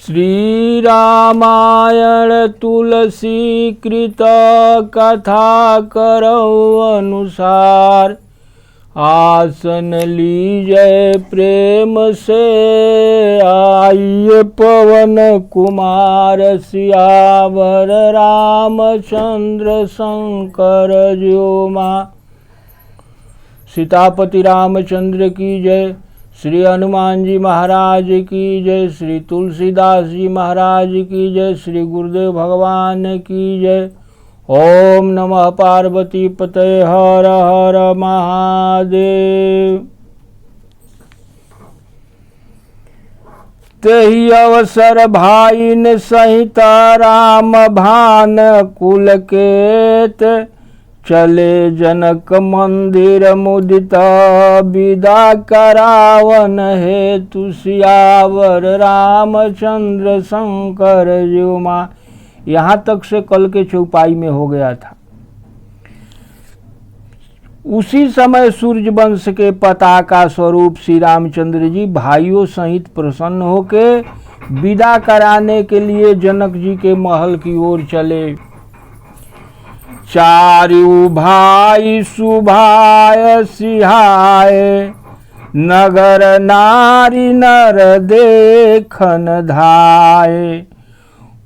श्री रामायण तुलसी कृत कथा करो अनुसार। आसन लीजय प्रेम से आइए पवन कुमार। सियावर रामचंद्र शंकर ज्यो मां। सीतापति रामचंद्र की जय। श्री हनुमान जी महाराज की जय। श्री तुलसीदास जी महाराज की जय। श्री गुरुदेव भगवान की जय। ओम नमः पार्वती पतये। हर हर महादेव। तेहि अवसर भाईन सहित राम भान कुलकेत। चले जनक मंदिर मुदित विदा करावन हेतु। सियावर रामचंद्र शंकर ज्यो मां। यहाँ तक से कल के चौपाई में हो गया था। उसी समय सूर्य वंश के पताका स्वरूप श्री रामचंद्र जी भाइयों सहित प्रसन्न होके विदा कराने के लिए जनक जी के महल की ओर चले। चारु भाई सुभाय सिहाय। नगर नारी नर देखन धाय।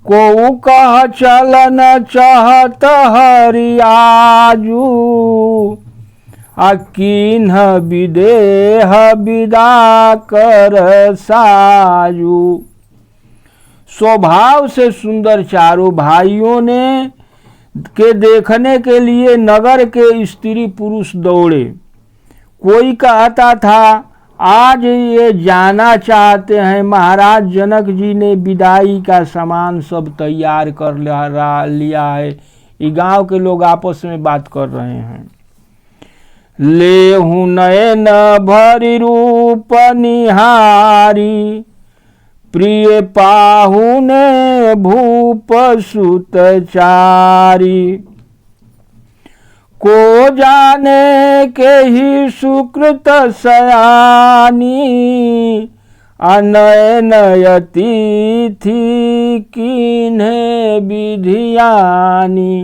को कह चलन चाहत हरियाजू। अकीन्ह विदेह विदा कर साजू। स्वभाव से सुंदर चारों भाइयों ने के देखने के लिए नगर के स्त्री पुरुष दौड़े। कोई कहता था आज ये जाना चाहते हैं, महाराज जनक जी ने विदाई का सामान सब तैयार कर लिया है। ये गांव के लोग आपस में बात कर रहे हैं। लेहु नयन भरि रूप निहारी। प्रिय पाहुने भूप सुत चारी। को जाने के ही सुकृत सयानी। अनयन अतिथि कीन्हे विधियानी।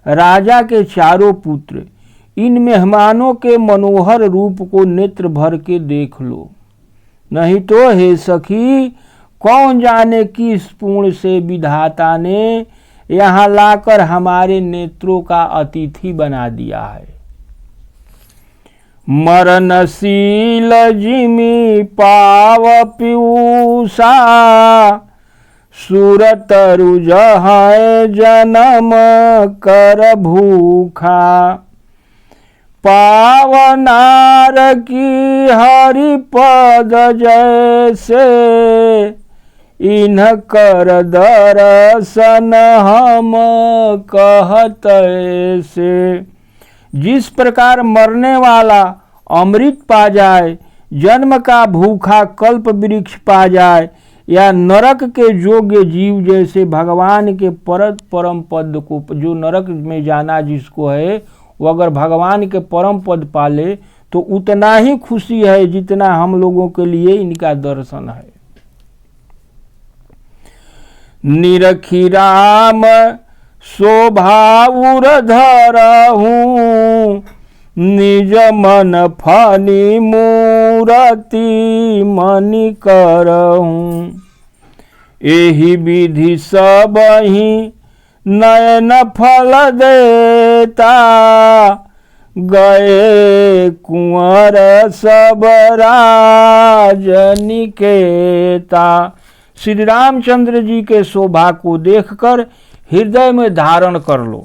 राजा के चारों पुत्र इन मेहमानों के मनोहर रूप को नेत्र भर के देख लो, नहीं तो हे सखी कौन जाने किस पुण्य से विधाता ने यहाँ लाकर हमारे नेत्रों का अतिथि बना दिया है। मरणशील जिमि पाव पीयूषा। सुरतरु जहै जन्म कर भूखा। पावनार की हरि पद जैसे। इन्ह कर दर्शन हम कहत से। जिस प्रकार मरने वाला अमृत पा जाए, जन्म का भूखा कल्प वृक्ष पा जाए, या नरक के योग्य जीव जैसे भगवान के परम पद को, जो नरक में जाना जिसको है, वो अगर भगवान के परम पद पाले तो उतना ही खुशी है जितना हम लोगों के लिए इनका दर्शन है। निरखी राम शोभाउर धरहूँ। निज मन फनी मूरति मनि करहूँ। एहि विधि सबहि नयन फल देता। गए कुंवर सब राजनिकेता। श्री रामचंद्र जी के शोभा को देखकर हृदय में धारण कर लो।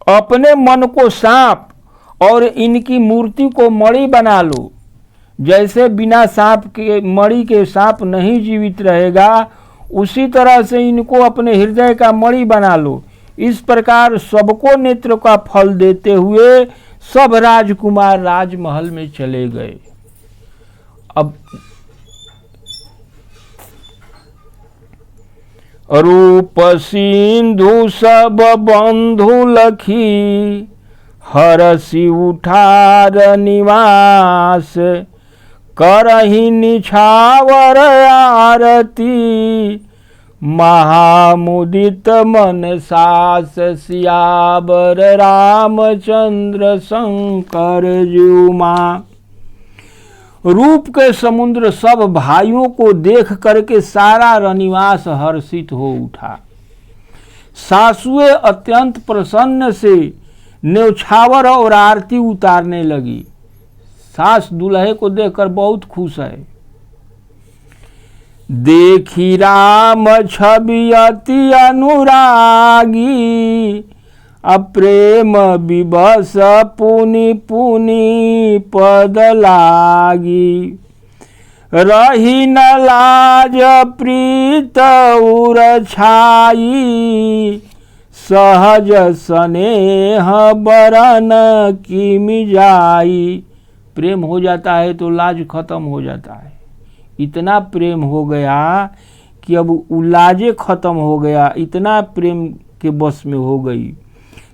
अपने मन को सांप और इनकी मूर्ति को मणि बना लो। जैसे बिना सांप के मणि के सांप नहीं जीवित रहेगा, उसी तरह से इनको अपने हृदय का मणि बना लो। इस प्रकार सबको नेत्र का फल देते हुए सब राजकुमार राजमहल में चले गए। अब रूप सिंधु सब बंधु लखी। हरसी उठार निवास। करहि निछावर आरती। महामुदित मन सास सियावर रामचंद्र शंकर जुमा। रूप के समुद्र सब भाइयों को देख करके सारा रनिवास हर्षित हो उठा। सासुए अत्यंत प्रसन्न से न्यौछावर और आरती उतारने लगी। सास दूल्हे को देखकर बहुत खुश है। देखी राम छवि अति अनुरागी, अप्रेम विवश पुनि पुनि पद लागी। रही न लाज प्रीत उर छाई, सहज स्नेह बरन किमि जाई। प्रेम हो जाता है तो लाज खत्म हो जाता है। इतना प्रेम हो गया कि अब लाजे खत्म हो गया, इतना प्रेम के बस में हो गई।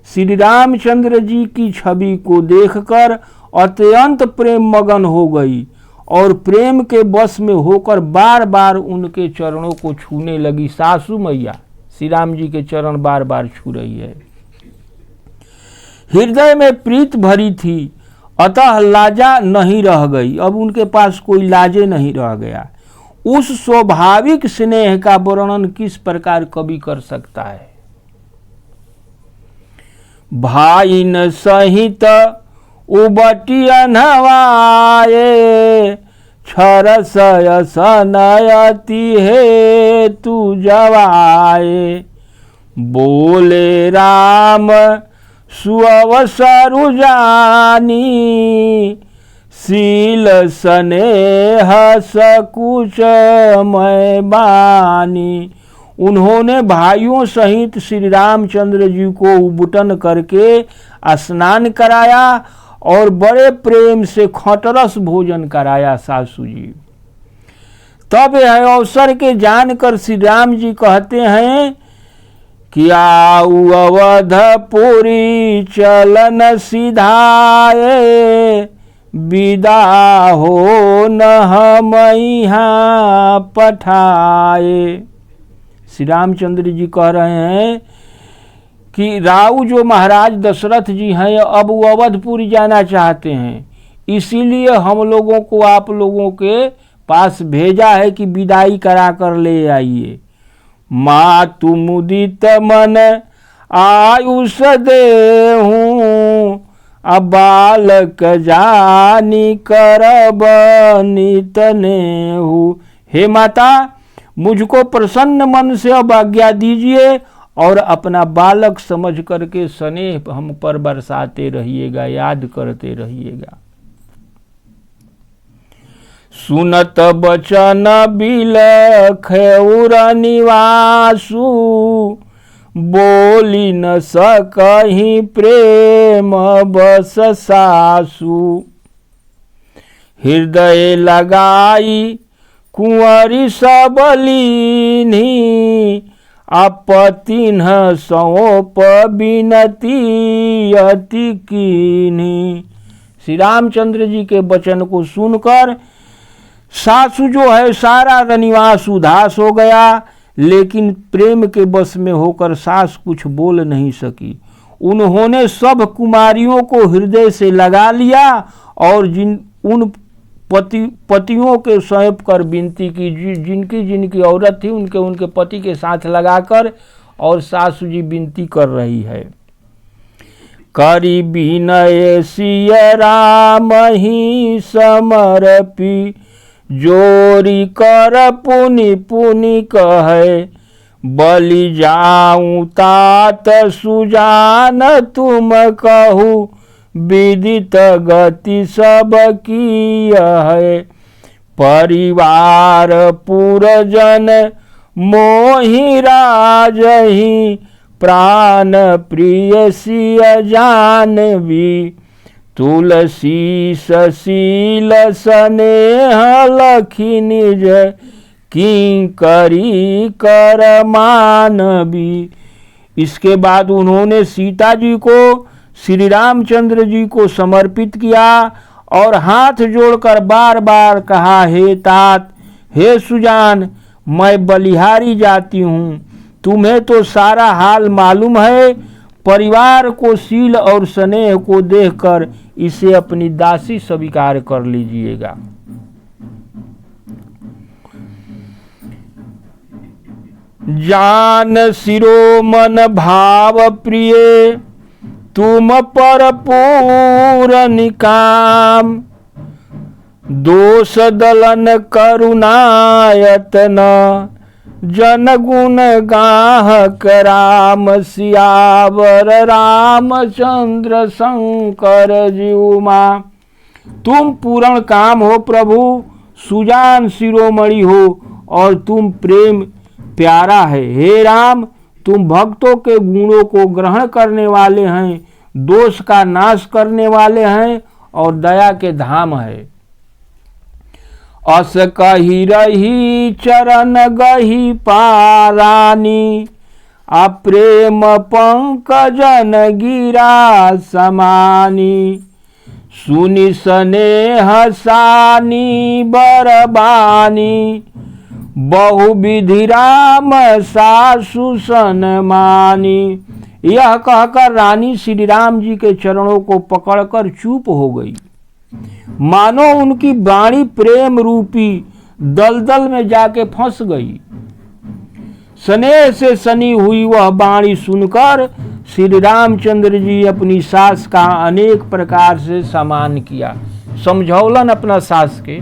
श्री रामचंद्र जी की छवि को देखकर अत्यंत प्रेम मगन हो गई और प्रेम के बस में होकर बार बार उनके चरणों को छूने लगी। सासू मैया श्री राम जी के चरण बार बार छू रही है। हृदय में प्रीत भरी थी, अतः लाजा नहीं रह गई। अब उनके पास कोई लाजे नहीं रह गया। उस स्वाभाविक स्नेह का वर्णन किस प्रकार कवि कर सकता है। भाइन सहित उबटिया नवाए, छरसय सनयति हे तू जवाए। बोले राम सुअवसरु जानी, शील स्नेह सकुच मैं बानी। उन्होंने भाइयों सहित श्री रामचंद्र जी को उबटन करके स्नान कराया और बड़े प्रेम से खटरस भोजन कराया सासू जी। तब यह अवसर के जानकर श्री राम जी कहते हैं कि आऊ अवधपुरी चलन सिधाए, विदा हो न हम यहाँ पठाए। श्री रामचंद्र जी कह रहे हैं कि राऊ जो महाराज दशरथ जी हैं अब वो अवधपुरी जाना चाहते हैं, इसीलिए हम लोगों को आप लोगों के पास भेजा है कि विदाई करा कर ले आइए। मातु मुदित मन आयुष देहूँ, अब बालक जानी करब नितनेहु। हे माता, मुझको प्रसन्न मन से अब आज्ञा दीजिए और अपना बालक समझ करके स्नेह हम पर बरसाते रहिएगा, याद करते रहिएगा। सुनत बचन बिलख उर निवासु, बोली न सकहि प्रेम बस सासु। हृदय लगाई कुंवरी सबलीनी, अपतिन्ह सौंप बिनती अति कीन्ही। श्री रामचंद्र जी के वचन को सुनकर सासू जो है सारा रनिवास उदास हो गया, लेकिन प्रेम के बस में होकर सास कुछ बोल नहीं सकी। उन्होंने सब कुमारियों को हृदय से लगा लिया और उन पतियों के सौंप कर विनती की, जिनकी जिनकी औरत थी उनके उनके पति के साथ लगाकर, और सासू जी विनती कर रही है। करी विनय सिय राम ही समर्पी, जोरी कर पुनि पुनि कहे। बलि जाऊं तात सुजान तुम कहू, विदित गति सब की है। परिवार पुरजन मोहि राजहि, प्राण प्रिय सिय जानवी। तुलसी सशील स्नेह लखी निज, किंकरी कर मानवी। इसके बाद उन्होंने सीता जी को श्री रामचंद्र जी को समर्पित किया और हाथ जोड़कर बार बार कहा, हे तात, हे सुजान, मैं बलिहारी जाती हूँ। तुम्हें तो सारा हाल मालूम है। परिवार को शील और स्नेह को देखकर इसे अपनी दासी स्वीकार कर लीजिएगा। जान सिरो मन भाव प्रिय, तुम पर पूरन काम। दोष दलन करुणायतन, जन गुण गाहक राम। सियावर रामचंद्र शंकर जीउमा। तुम पूर्ण काम हो प्रभु, सुजान शिरोमणि हो और तुम प्रेम प्यारा है। हे राम, तुम भक्तों के गुणों को ग्रहण करने वाले हैं, दोष का नाश करने वाले हैं और दया के धाम है। अस कही रही चरण गही पारानी, अप्रेम पंकजन गिरा समानी। सुनि स्नेह सानी बरबानी, बहुविधि राम सासु सनमानी। यह कहकर रानी श्री राम जी के चरणों को पकड़कर चुप हो गई, मानो उनकी वाणी प्रेम रूपी दलदल में जाके फंस गई। स्नेह से सनी हुई वह वाणी सुनकर श्री रामचंद्र जी अपनी सास का अनेक प्रकार से सम्मान किया, समझौलन अपना सास के।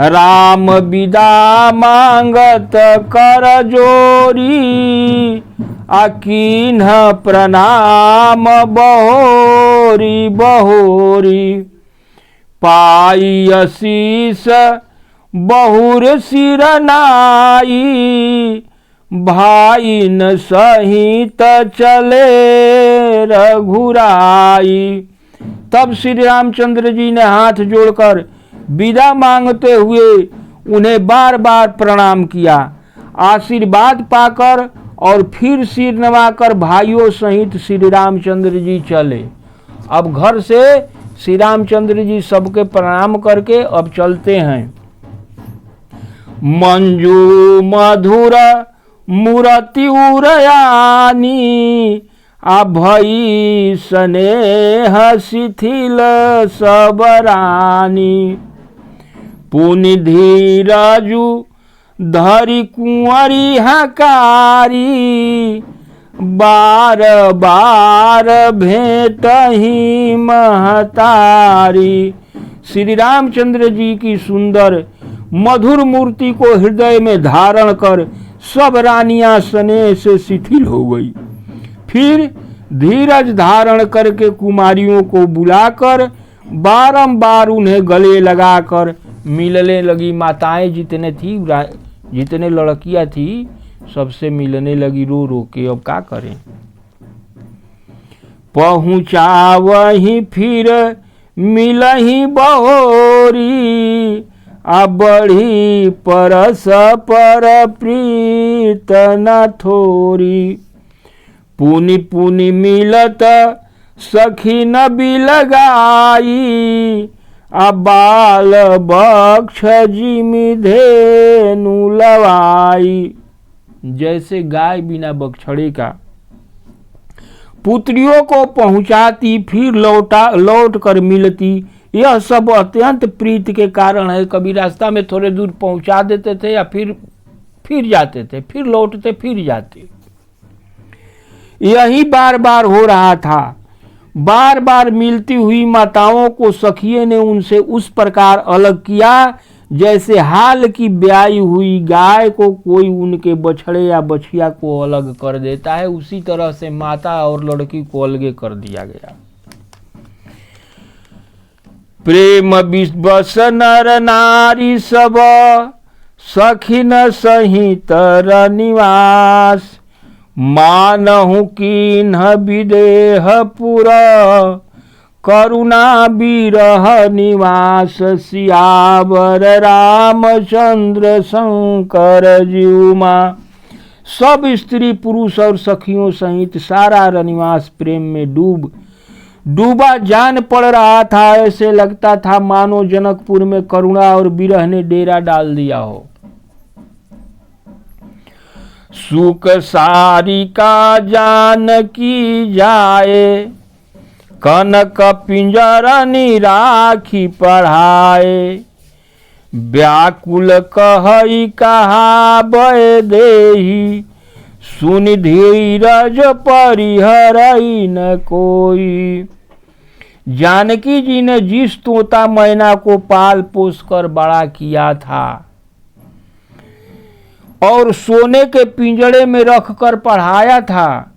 राम विदा मांगत कर जोरी, अकीन्ह प्रणाम बहोरी बहोरी। पाई असीस बहुर सिरनाई, भाई न सहित चले रघुराई। तब श्री रामचंद्र जी ने हाथ जोड़कर विदा मांगते हुए उन्हें बार बार प्रणाम किया। आशीर्वाद पाकर और फिर सिर नवाकर भाइयों सहित श्री रामचंद्र जी चले। अब घर से श्री रामचंद्र जी सबके प्रणाम करके अब चलते हैं। मंजू मधुर मूर्ति उरयानी, अभई स्नेह शिथिल सबरानी। पुनि धीरजु धरि कुंवरी हकारी, बार बार भेंट ही महतारी। श्री रामचंद्र जी की सुंदर मधुर मूर्ति को हृदय में धारण कर सब रानियां स्नेह से शिथिल हो गई। फिर धीरज धारण करके कुमारियों को बुलाकर बारंबार उन्हें गले लगाकर मिलने लगी। माताएं जितने लड़कियां थी सबसे मिलने लगी रो रो के। अब क्या करें। पहुंचा वहीं फिर मिलही बहोरी, अब बढ़ी परस पर प्रीत न थोरी। पुनि पुनि मिलत सखी न बिलगाई, अबाल बक्ष जिमि धेनु लवाई। जैसे गाय बिना बछड़े का पुत्रियों को पहुंचाती फिर लौट कर मिलती, यह सब अत्यंत प्रीति के कारण है। कभी रास्ता में थोड़े दूर पहुंचा देते थे या फिर जाते थे, फिर लौटते फिर जाते। यही बार बार हो रहा था। बार बार मिलती हुई माताओं को सखिये ने उनसे उस प्रकार अलग किया जैसे हाल की ब्याई हुई गाय को कोई उनके बछड़े या बछिया को अलग कर देता है, उसी तरह से माता और लड़की को अलग कर दिया गया। प्रेम विवश नर नारी सब, सखिन सहित निवास। मानहु कीन्ह विदेह पुर, करुणा विरह निवास। सियावर रामचंद्र शंकर जीउमा। सब स्त्री पुरुष और सखियों सहित सारा रनिवास प्रेम में डूबा जान पड़ रहा था। ऐसे लगता था मानो जनकपुर में करुणा और विरह ने डेरा डाल दिया हो। सुख सारिका जानकी जाए, कनक पिंजरनी राखी पढ़ाए। व्याकुल कहई कहा बय देही, सुन धीरज परिहरई न कोई। जानकी जी ने जिस तोता मैना को पाल पोस कर बड़ा किया था और सोने के पिंजड़े में रखकर पढ़ाया था,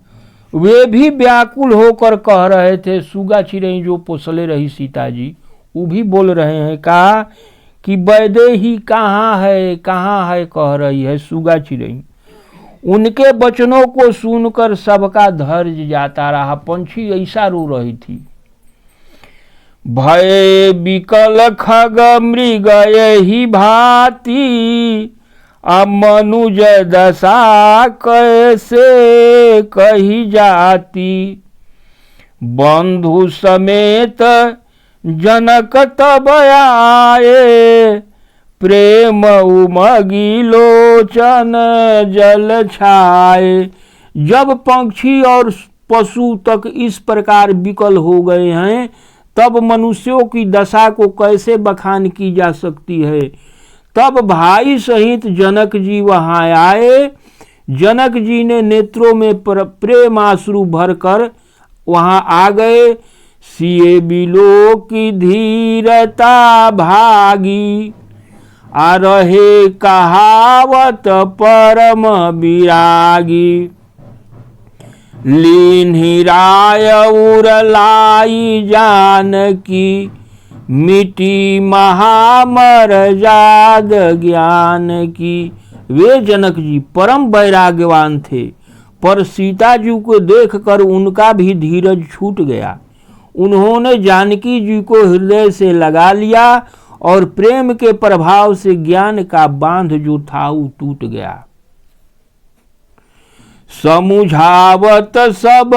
वे भी व्याकुल होकर कह रहे थे। सुगा चिड़ै जो पोसले रही सीता जी, वो भी बोल रहे हैं, कहा कि वैदेही कहाँ है कह रही है सुगा चिड़ै। उनके वचनों को सुनकर सबका धैर्य जाता रहा। पंछी ऐसा रो रही थी। भय विकल खग मृग यही भांति, अब मनुज दशा कैसे कही जाती। बंधु समेत जनक तब आए, प्रेम उमगी लोचन जल छाए। जब पक्षी और पशु तक इस प्रकार विकल हो गए हैं, तब मनुष्यों की दशा को कैसे बखान की जा सकती है। तब भाई सहित जनक जी वहां आए। जनक जी ने नेत्रों में प्रेम आंसू भरकर वहां आ गए। सिए बिलो की धीरता भागी, आ रहे कहावत परम विरागी। लीन ही राय उरलाई जानकी, मिटी महामर जाद ज्ञान की। वे जनक जी परम वैराग्यवान थे, पर सीता जी को देखकर उनका भी धीरज छूट गया। उन्होंने जानकी जी को हृदय से लगा लिया और प्रेम के प्रभाव से ज्ञान का बांध जो था वो टूट गया। समुझावत सब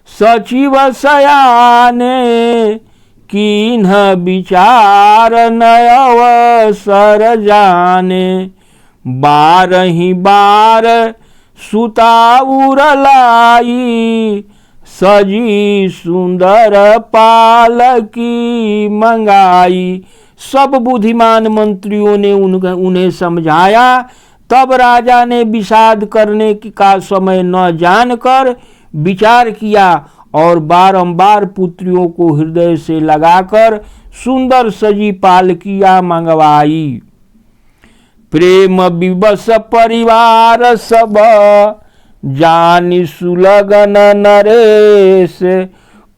सचिव सयाने, कीन्ह विचार नयवसर जाने। बारही बार सुता उरलाई, सजी सुंदर पालकी मंगाई। सब बुद्धिमान मंत्रियों ने उन्हें समझाया। तब राजा ने विषाद करने का समय न जानकर विचार किया और बारंबार पुत्रियों को हृदय से लगाकर सुंदर सजी पालकियां मंगवाई। प्रेम विवश परिवार सब, जानी सुलगन नरेश।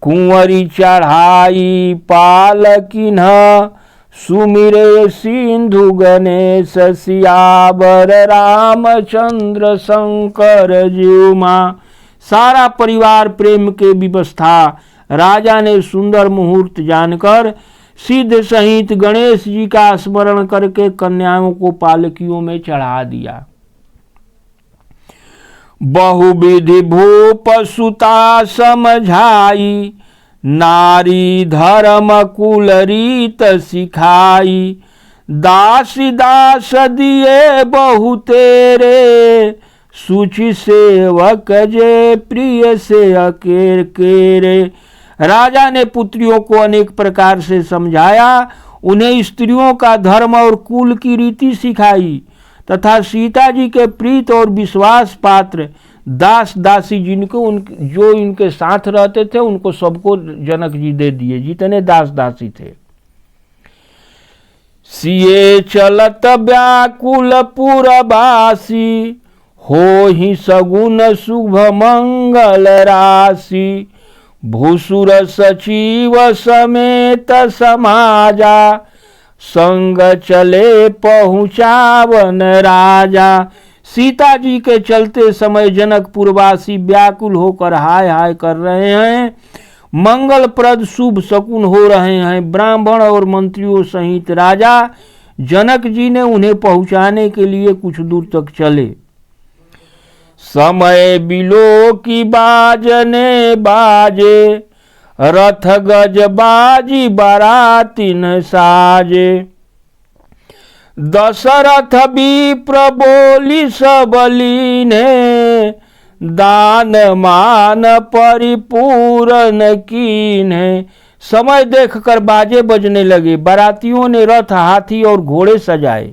कुंवरी चढ़ाई पालकिन्ह, सुमिरे सिंधु गणेश। सियावर रामचंद्र शंकर जीउमा। सारा परिवार प्रेम के विवश था। राजा ने सुंदर मुहूर्त जानकर सिद्ध सहित गणेश जी का स्मरण करके कन्याओं को पालकियों में चढ़ा दिया। बहुविधि भूप सुता समझाई, नारी धर्म कुल रीत सिखाई। दासी दास दिए बहु तेरे, सूचि सेवक जे प्रिय से अकेर केरे। राजा ने पुत्रियों को अनेक प्रकार से समझाया, उन्हें स्त्रियों का धर्म और कुल की रीति सिखाई तथा सीता जी के प्रीत और विश्वास पात्र दास दासी जिनको जो इनके साथ रहते थे उनको सबको जनक जी दे दिए, जितने दास दासी थे। सिए चलत व्याकुल पुरवासी, हो ही सगुन शुभ मंगल राशि। भूसुर सचिव समेत समाजा, संग चले पहुँचावन राजा। सीता जी के चलते समय जनकपुरवासी व्याकुल होकर हाय हाय कर रहे हैं। मंगलप्रद शुभ शकुन हो रहे हैं। ब्राह्मण और मंत्रियों सहित राजा जनक जी ने उन्हें पहुंचाने के लिए कुछ दूर तक चले। समय बिलो की बाजने बाजे, रथ गज बाजी बारातिन साजे। दशरथ विप्र बोली सब लीन्हे, दान मान परिपूर्ण कीन्हे। समय देखकर बाजे बजने लगे, बारातियों ने रथ, हाथी और घोड़े सजाए।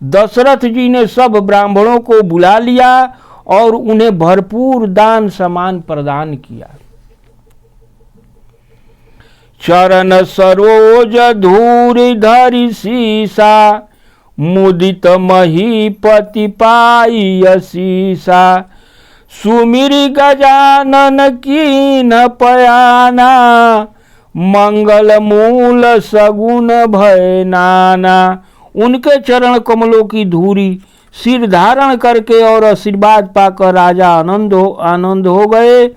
दशरथ जी ने सब ब्राह्मणों को बुला लिया और उन्हें भरपूर दान सामान प्रदान किया। चरण सरोज धूरि धरि सीसा, मुदित महीपति पाई असीसा। सुमिरि गजानन कीन पयाना, मंगल मूल सगुन भय नाना। उनके चरण कमलों की धूरी सिर धारण करके और आशीर्वाद पाकर राजा आनंद हो गए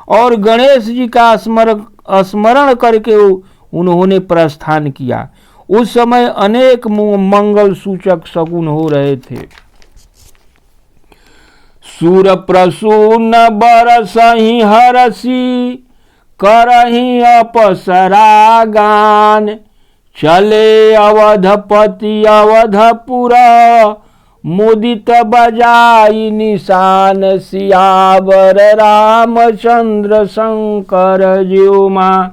और गणेश जी का स्मरण करके उन्होंने प्रस्थान किया। उस समय अनेक मंगल सूचक शकुन हो रहे थे। सुर प्रसून बरसहि हरसी, करहि अपसरा गान। चले अवधपति अवधपुरा, मुदित बजाई निशान। सियावर रामचंद्र शंकर ज्यों मां।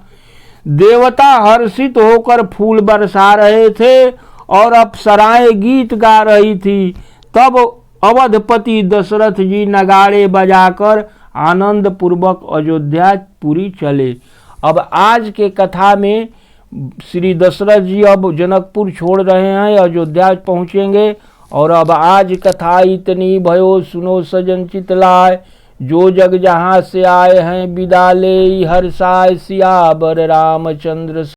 देवता हर्षित होकर फूल बरसा रहे थे और अप्सराएं गीत गा रही थी। तब अवधपति दशरथ जी नगाड़े बजाकर आनंद पूर्वक अयोध्यापुरी चले। अब आज के कथा में श्री दशरथ जी अब जनकपुर छोड़ रहे हैं, अयोध्या पहुँचेंगे। और अब आज कथा इतनी भयो, सुनो सजन चित लाए। जो जग जहाँ से आए हैं विदा ले, हर्षाय सियावर रामचंद्र।